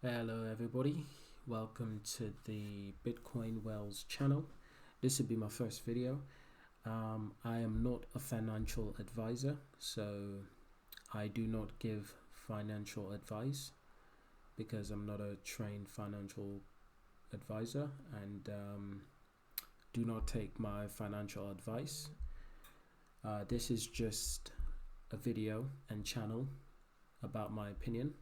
Hello everybody, welcome to the Bitcoin Wells channel. This will be my first video. I am not a financial advisor, so I do not give financial advice because I'm not a trained financial advisor, and do not take my financial advice. This is just a video and channel about my opinion.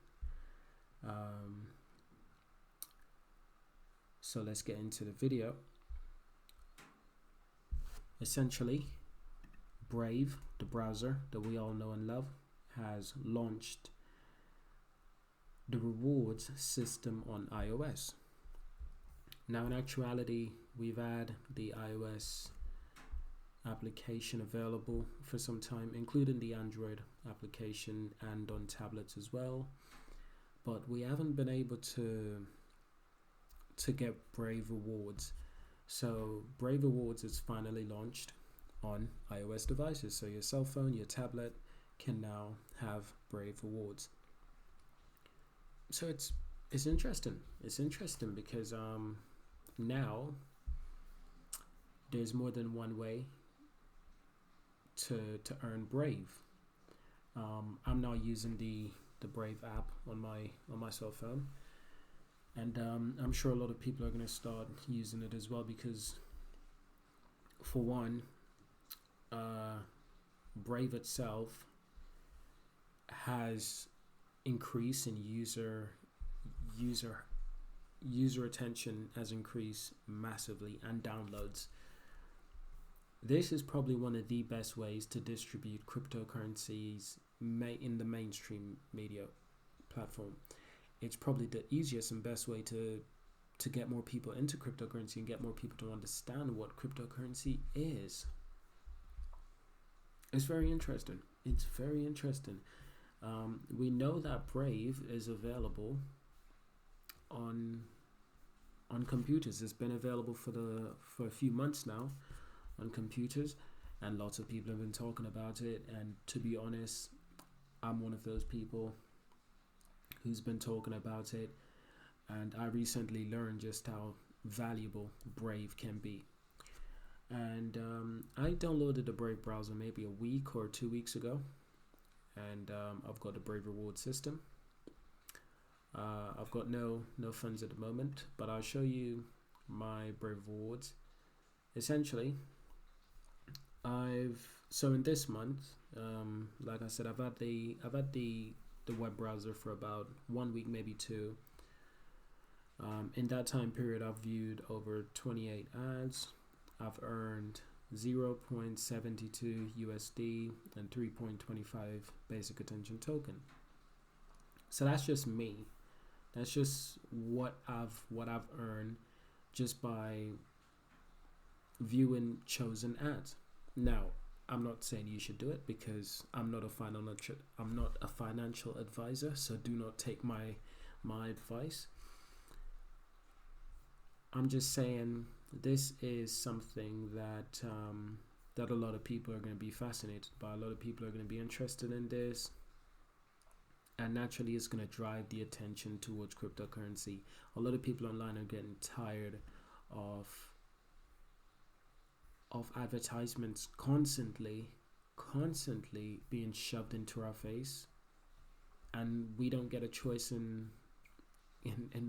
So let's get into the video. Essentially, Brave, the browser that we all know and love, has launched the rewards system on iOS. Now, in actuality, we've had the iOS application available for some time, including the Android application and on tablets as well, but we haven't been able to get Brave Rewards. So Brave Rewards is finally launched on iOS devices. So your cell phone, your tablet can now have Brave Rewards. So it's interesting. It's interesting because now there's more than one way to earn Brave. I'm now using the Brave app on my cell phone, and I'm sure a lot of people are going to start using it as well because, for one, Brave itself has increased in user attention has increased massively, and downloads. This is probably one of the best ways to distribute cryptocurrencies in the mainstream media platform. It's probably the easiest and best way to get more people into cryptocurrency and get more people to understand what cryptocurrency is. It's very interesting. We know that Brave is available on computers. It's been available for a few months now on computers, and lots of people have been talking about it. And to be honest, I'm one of those people who's been talking about it, and I recently learned just how valuable Brave can be. And I downloaded the Brave browser maybe a week or 2 weeks ago, and I've got the Brave reward system. I've got no funds at the moment, but I'll show you my Brave rewards. Essentially, so in this month, like I said, I've had the web browser for about 1 week, maybe two. In that time period, I've viewed over 28 ads. I've earned 0.72 USD and 3.25 basic attention token. So that's just me. That's just what I've earned just by viewing chosen ads. Now, I'm not saying you should do it because I'm not a financial advisor, so do not take my advice. I'm just saying this is something that a lot of people are going to be fascinated by. A lot of people are going to be interested in this, and naturally it's going to drive the attention towards cryptocurrency. A lot of people online are getting tired of advertisements constantly being shoved into our face, and we don't get a choice in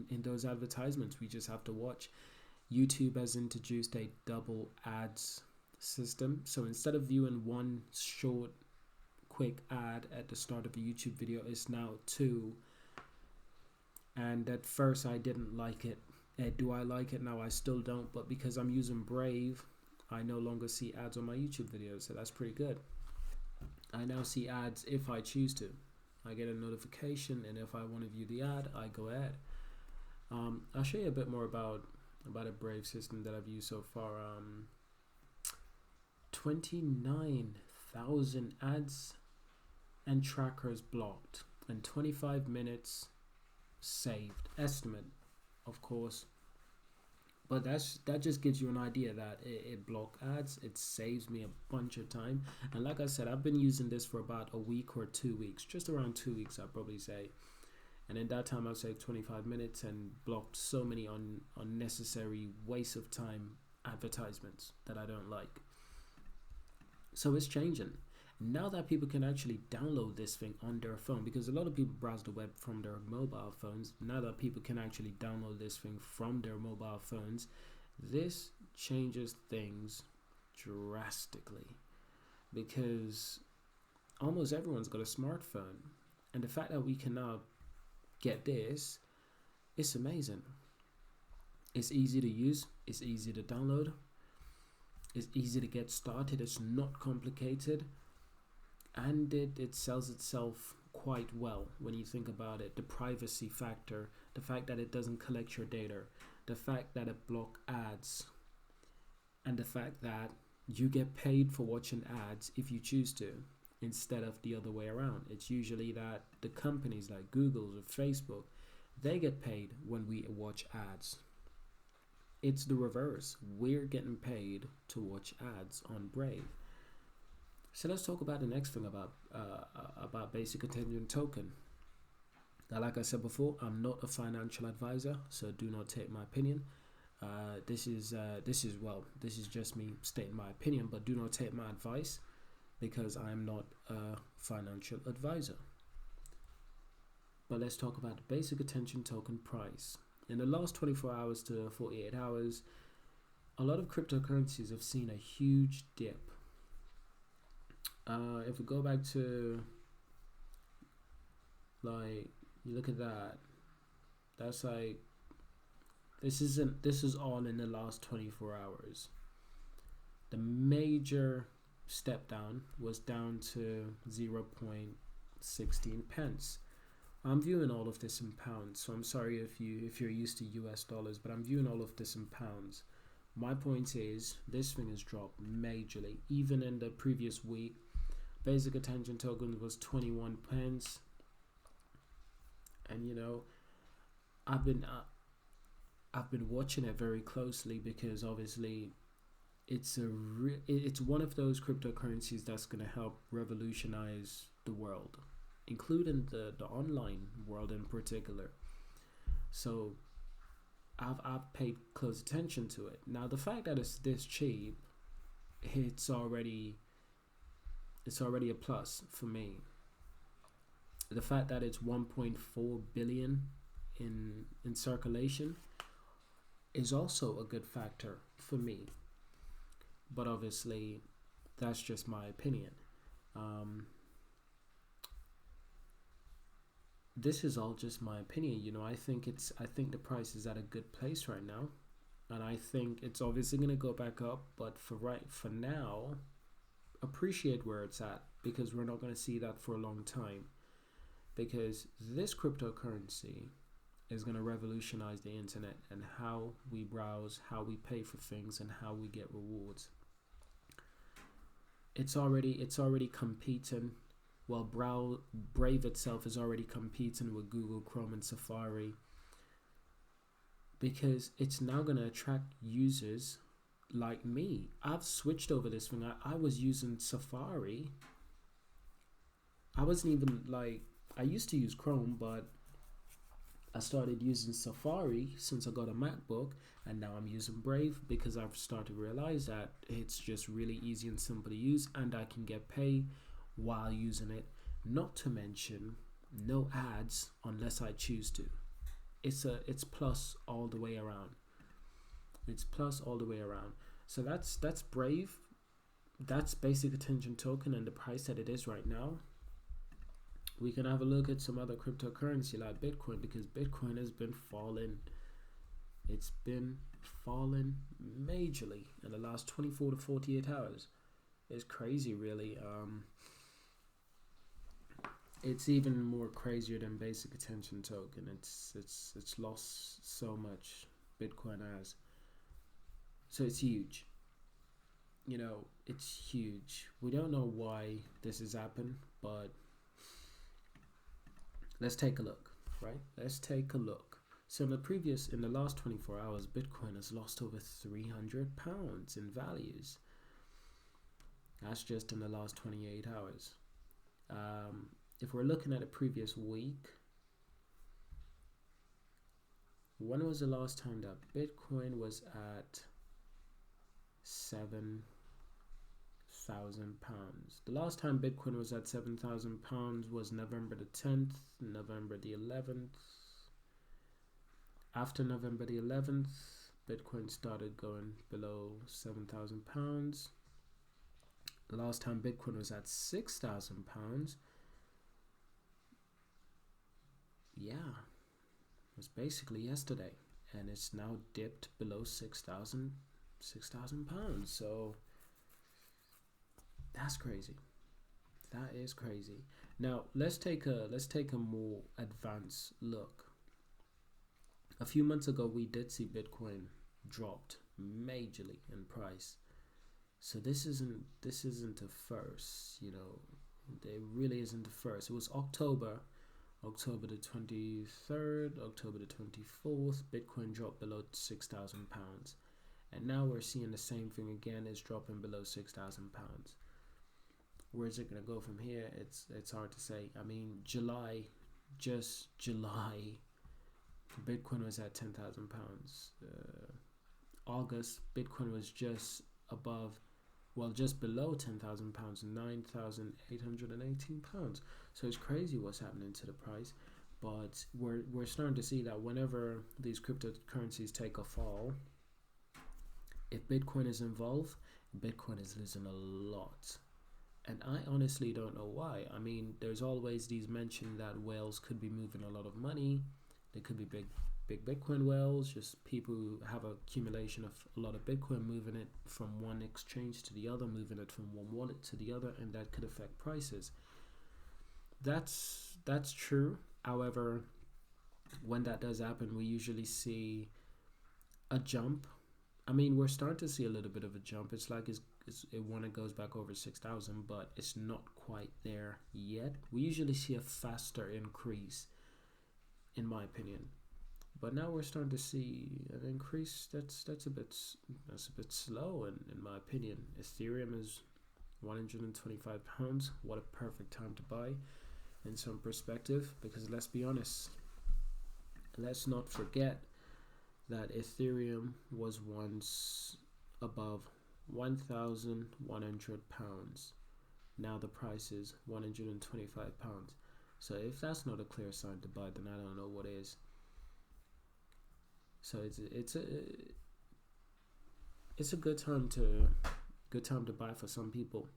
those advertisements. We just have to watch. YouTube has introduced a double ads system, so instead of viewing one short quick ad at the start of a YouTube video, it's now two. And at first I didn't like it. Do I like it now? I still don't, but because I'm using Brave, I no longer see ads on my YouTube videos, so that's pretty good. I now see ads if I choose to. I get a notification, and if I want to view the ad, I go ahead. I'll show you a bit more about a Brave system that I've used so far. 29,000 ads and trackers blocked, and 25 minutes saved. Estimate, of course. But that just gives you an idea that it block ads. It saves me a bunch of time. And like I said, I've been using this for about a week or 2 weeks, just around 2 weeks, I'd probably say. And in that time, I've saved 25 minutes and blocked so many unnecessary waste of time advertisements that I don't like. So it's changing. Now that people can actually download this thing on their phone, because a lot of people browse the web from their mobile phones, now that people can actually download this thing from their mobile phones, this changes things drastically, because almost everyone's got a smartphone. And the fact that we can now get this, it's amazing. It's easy to use, it's easy to download, it's easy to get started, it's not complicated, and it sells itself quite well when you think about it. The privacy factor, the fact that it doesn't collect your data, the fact that it blocks ads, and the fact that you get paid for watching ads if you choose to, instead of the other way around. It's usually that the companies like Google or Facebook, they get paid when we watch ads. It's the reverse. We're getting paid to watch ads on Brave. So let's talk about the next thing about basic attention token. Now, like I said before, I'm not a financial advisor, so do not take my opinion. This is just me stating my opinion, but do not take my advice, because I am not a financial advisor. But let's talk about the basic attention token price. In the last 24 hours to 48 hours, a lot of cryptocurrencies have seen a huge dip. If we go back to, like, you look at that, that's like, this is all in the last 24 hours. The major step down was down to 0.16 pence. I'm viewing all of this in pounds, so I'm sorry if you're used to US dollars, but I'm viewing all of this in pounds. My point is, this thing has dropped majorly. Even in the previous week, basic attention token was 21 pence, and I've been watching it very closely, because obviously it's one of those cryptocurrencies that's going to help revolutionize the world, including the online world in particular. So I've paid close attention to it. Now, the fact that it's this cheap, it's already a plus for me. The fact that it's 1.4 billion in circulation is also a good factor for me. But obviously, that's just my opinion. This is all just my opinion. I think the price is at a good place right now, and I think it's obviously going to go back up. But for now, appreciate where it's at, because we're not going to see that for a long time. Because this cryptocurrency is going to revolutionize the internet and how we browse, how we pay for things, and how we get rewards. It's already competing. Well, Brave itself is already competing with Google Chrome and Safari, because it's now going to attract users like me. I've switched over this thing. I was using Safari. I wasn't even I used to use Chrome, but I started using Safari since I got a MacBook, and now I'm using Brave because I've started to realize that it's just really easy and simple to use, and I can get paid while using it. Not to mention, no ads unless I choose to. It's plus all the way around. It's plus all the way around. So that's Brave. That's basic attention token, and the price that it is right now. We can have a look at some other cryptocurrency like Bitcoin, because Bitcoin has been falling. It's been falling majorly in the last 24 to 48 hours. It's crazy, really. It's even more crazier than basic attention token. It's lost so much. Bitcoin has. So it's huge. It's huge. We don't know why this has happened, but let's take a look, right? Let's take a look. So in the last 24 hours, Bitcoin has lost over £300 in values. That's just in the last 28 hours. If we're looking at the previous week, When was the last time that Bitcoin was at £7,000? The last time Bitcoin was at £7,000 was November the 10th, November the 11th. After November the 11th, Bitcoin started going below £7,000. The last time Bitcoin was at £6,000, yeah, it was basically yesterday, and it's now dipped below £6,000. So that's crazy. That is crazy. Now let's take a more advanced look. A few months ago, we did see Bitcoin dropped majorly in price. So this isn't a first, It really isn't the first. It was October the 23rd, October the 24th. Bitcoin dropped below £6,000, and now we're seeing the same thing again. It's dropping below £6,000. Where is it gonna go from here? It's hard to say. I mean, just July, Bitcoin was at £10,000. August, Bitcoin was just below £10,000, £9,818. So it's crazy what's happening to the price. But we're starting to see that whenever these cryptocurrencies take a fall, if Bitcoin is involved, Bitcoin is losing a lot. And I honestly don't know why. I mean, there's always these mention that whales could be moving a lot of money. They could be big Bitcoin whales, just people who have accumulation of a lot of Bitcoin, moving it from one exchange to the other, moving it from one wallet to the other, and that could affect prices. That's true. However, when that does happen, we usually see a jump. I mean, we're starting to see a little bit of a jump. It's like it when it goes back over 6,000, but it's not quite there yet. We usually see a faster increase, in my opinion. But now we're starting to see an increase that's a bit slow, in my opinion. Ethereum is £125. What a perfect time to buy, in some perspective, because let's be honest, let's not forget that Ethereum was once above £1,100. Now the price is £125. So if that's not a clear sign to buy, then I don't know what is. So it's a good time to buy for some people,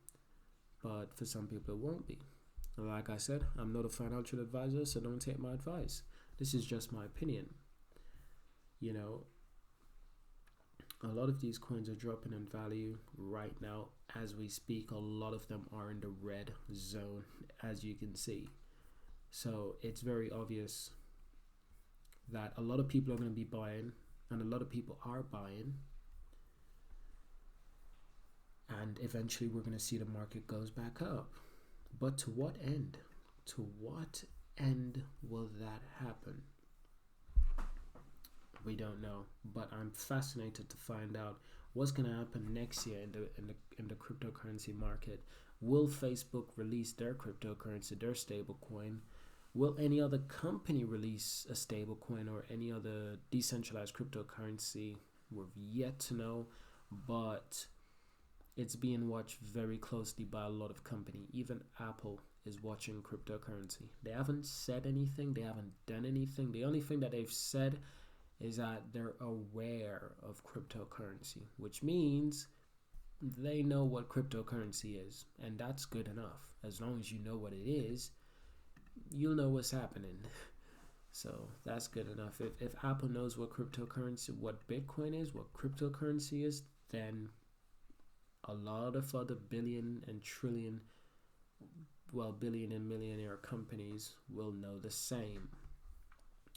but for some people it won't be. Like I said, I'm not a financial advisor, so don't take my advice. This is just my opinion. A lot of these coins are dropping in value right now as we speak. A lot of them are in the red zone, as you can see. So it's very obvious that a lot of people are going to be buying, and a lot of people are buying, and eventually we're going to see the market goes back up. But to what end? To what end will that happen? We don't know, but I'm fascinated to find out what's going to happen next year in the cryptocurrency market. Will Facebook release their cryptocurrency, their stable coin? Will any other company release a stable coin or any other decentralized cryptocurrency? We're yet to know, but it's being watched very closely by a lot of companies. Even Apple is watching cryptocurrency. They haven't said anything. They haven't done anything. The only thing that they've said is that they're aware of cryptocurrency, which means they know what cryptocurrency is, and that's good enough. As long as you know what it is, you'll know what's happening. So that's good enough. If Apple knows what cryptocurrency, what Bitcoin is, what cryptocurrency is, then a lot of other billion and millionaire companies will know the same.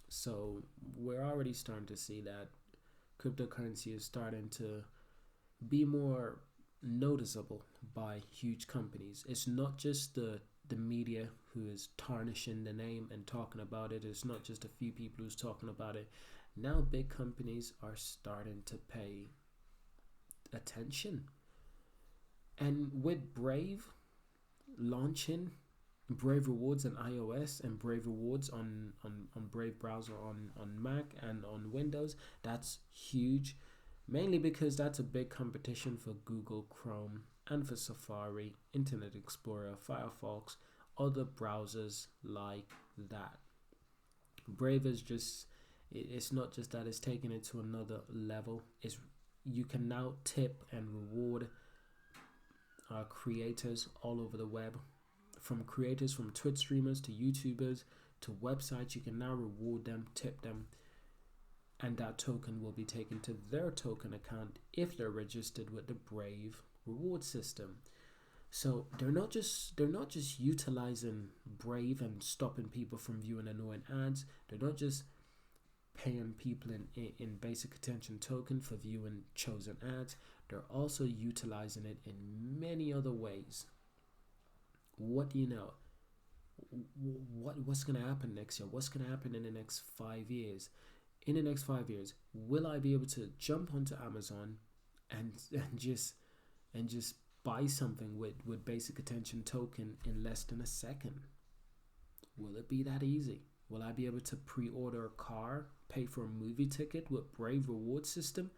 So we're already starting to see that cryptocurrency is starting to be more noticeable by huge companies. It's not just the media who is tarnishing the name and talking about it. It's not just a few people who's talking about it. Now big companies are starting to pay attention. And with Brave launching Brave Rewards on iOS and Brave Rewards on Brave browser on Mac and on Windows. That's huge, mainly because that's a big competition for Google Chrome and for Safari, Internet Explorer, Firefox, other browsers like that. Brave is just, it's not just that, it's taking it to another level. It's, you can now tip and reward creators all over the web, from creators, from Twitch streamers to YouTubers to websites. You can now reward them, tip them, and that token will be taken to their token account if they're registered with the Brave reward system. So they're not just utilizing Brave and stopping people from viewing annoying ads. They're not just paying people in basic attention token for viewing chosen ads. They're also utilizing it in many other ways. What do you know? What's going to happen next year? What's going to happen in the next 5 years? In the next 5 years, will I be able to jump onto Amazon and just buy something with basic attention token in less than a second? Will it be that easy? Will I be able to pre-order a car, pay for a movie ticket with Brave reward system,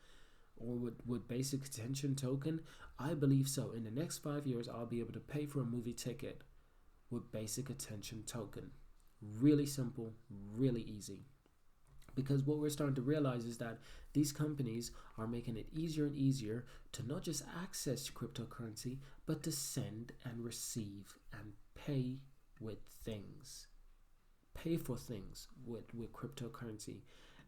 or with basic attention token? I believe so. In the next 5 years, I'll be able to pay for a movie ticket with basic attention token. Really simple, really easy. Because what we're starting to realize is that these companies are making it easier and easier to not just access cryptocurrency, but to send and receive and pay with things. Pay for things with cryptocurrency.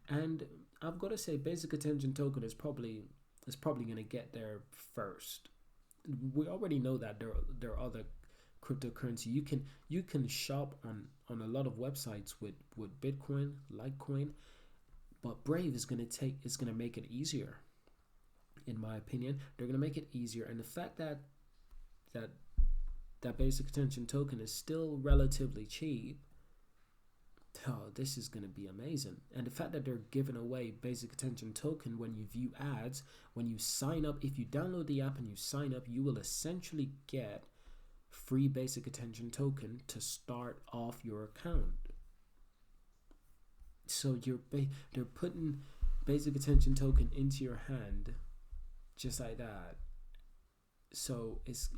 And I've got to say, basic attention token is probably going to get there first. We already know that there are other cryptocurrency. You can shop on a lot of websites with Bitcoin, Litecoin, but Brave is going to make it easier. In my opinion, they're going to make it easier, and the fact that basic attention token is still relatively cheap. Oh, this is going to be amazing. And the fact that they're giving away basic attention token when you view ads, when you sign up, if you download the app and you sign up, you will essentially get free basic attention token to start off your account. So they're putting basic attention token into your hand just like that. So it's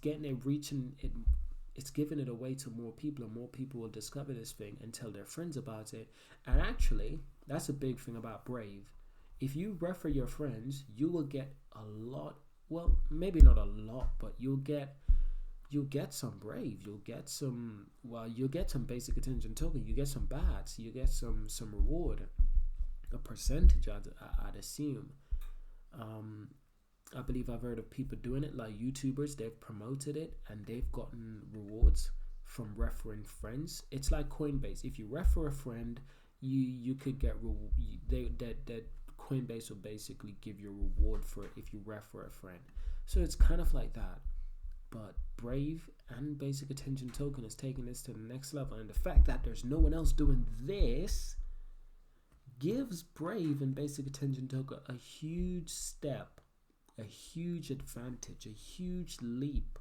getting it, reaching it. It's giving it away to more people, and more people will discover this thing and tell their friends about it. And actually, that's a big thing about Brave. If you refer your friends, you will get a lot. Well, maybe not a lot, but you'll get some Brave. You'll get some basic attention token. You get some bats. You get some reward, a percentage. I'd assume. I believe I've heard of people doing it, like YouTubers. They've promoted it and they've gotten rewards from referring friends. It's like Coinbase. If you refer a friend, you could get that Coinbase will basically give you a reward for it if you refer a friend. So it's kind of like that. But Brave and basic attention token is taking this to the next level, and the fact that there's no one else doing this gives Brave and basic attention token a huge step, a huge advantage, a huge leap.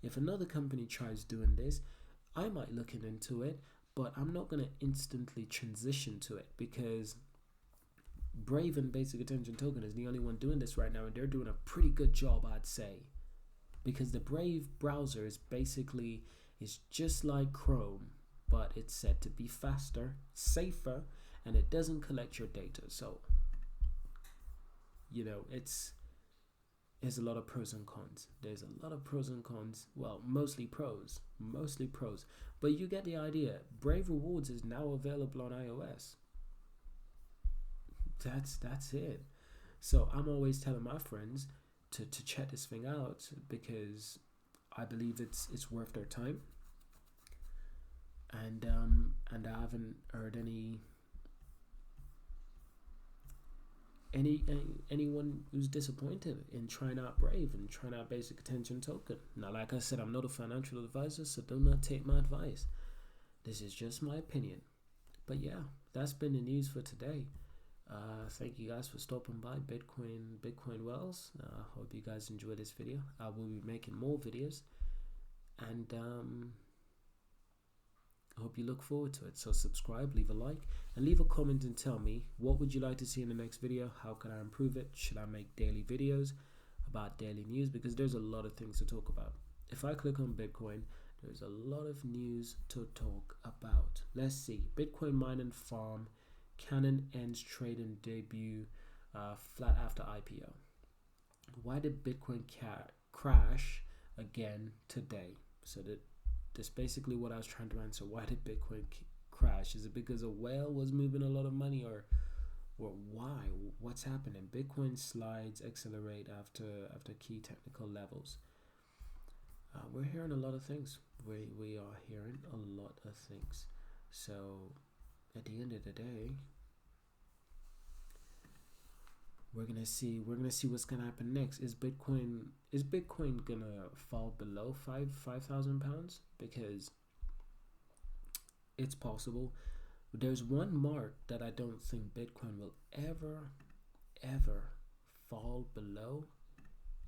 If another company tries doing this, I might look into it, but I'm not going to instantly transition to it, because Brave and basic attention token is the only one doing this right now, and they're doing a pretty good job, I'd say. Because the Brave browser is just like Chrome, but it's said to be faster, safer, and it doesn't collect your data. So, there's a lot of pros and cons. There's a lot of pros and cons. Well, mostly pros. But you get the idea. Brave Rewards is now available on iOS. That's it. So I'm always telling my friends to check this thing out, because I believe it's worth their time. And I haven't heard anyone who's disappointed in trying out Brave and trying out basic attention token. Now, like I said, I'm not a financial advisor, so do not take my advice. This is just my opinion. But yeah, that's been the news for today. Thank you guys for stopping by Bitcoin Wells. Hope you guys enjoyed this video. I will be making more videos, and I hope you look forward to it. So subscribe, leave a like, and leave a comment and tell me what would you like to see in the next video. How can I improve it? Should I make daily videos about daily news? Because there's a lot of things to talk about. If I click on Bitcoin, there's a lot of news to talk about. Let's see. Bitcoin mining farm, Canon ends trading debut flat after IPO. Why did Bitcoin crash again today? So that's basically what I was trying to answer. Why did Bitcoin crash? Is it because a whale was moving a lot of money, or why? What's happening? Bitcoin slides accelerate after key technical levels. We're hearing a lot of things. We are hearing a lot of things. So at the end of the day, we're gonna see what's gonna happen next. Is Bitcoin gonna fall below 5,000 pounds? Because it's possible. There's one mark that I don't think Bitcoin will ever fall below,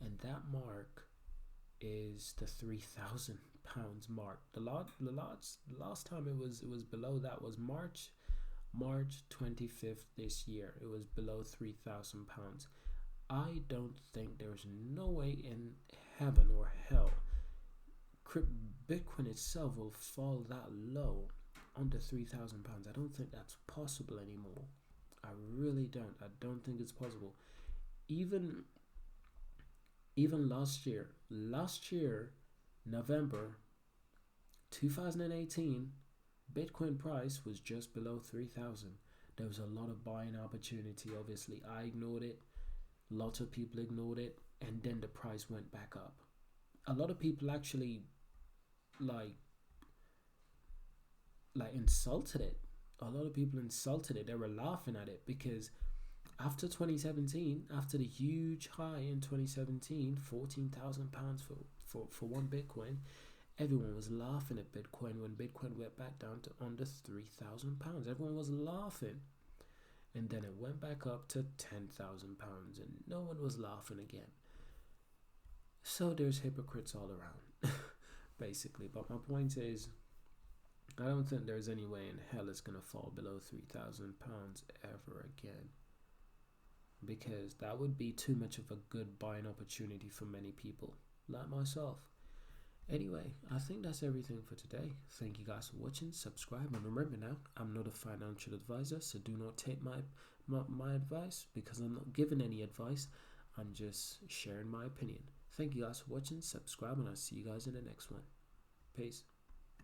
and that mark is the 3,000 pounds mark. The last time it was below that was March 25th this year. It was below 3,000 pounds. I don't think there's no way in heaven or hell Bitcoin itself will fall that low under 3,000 pounds. I don't think that's possible anymore. I really don't. I don't think it's possible. Even last year, November 2018, Bitcoin price was just below 3,000. There was a lot of buying opportunity. Obviously, I ignored it. Lots of people ignored it, and then the price went back up. A lot of people actually like insulted it. A lot of people insulted it. They were laughing at it because after 2017, after the huge high in 2017, 14,000 pounds for one Bitcoin, everyone was laughing at Bitcoin when Bitcoin went back down to under 3,000 pounds. Everyone was laughing. And then it went back up to 10,000 pounds and no one was laughing again. So there's hypocrites all around, basically. But my point is, I don't think there's any way in hell it's going to fall below 3,000 pounds ever again. Because that would be too much of a good buying opportunity for many people, like myself. Anyway, I think that's everything for today. Thank you guys for watching. Subscribe, and remember now, I'm not a financial advisor, so do not take my advice, because I'm not giving any advice. I'm just sharing my opinion. Thank you guys for watching. Subscribe, and I'll see you guys in the next one. Peace.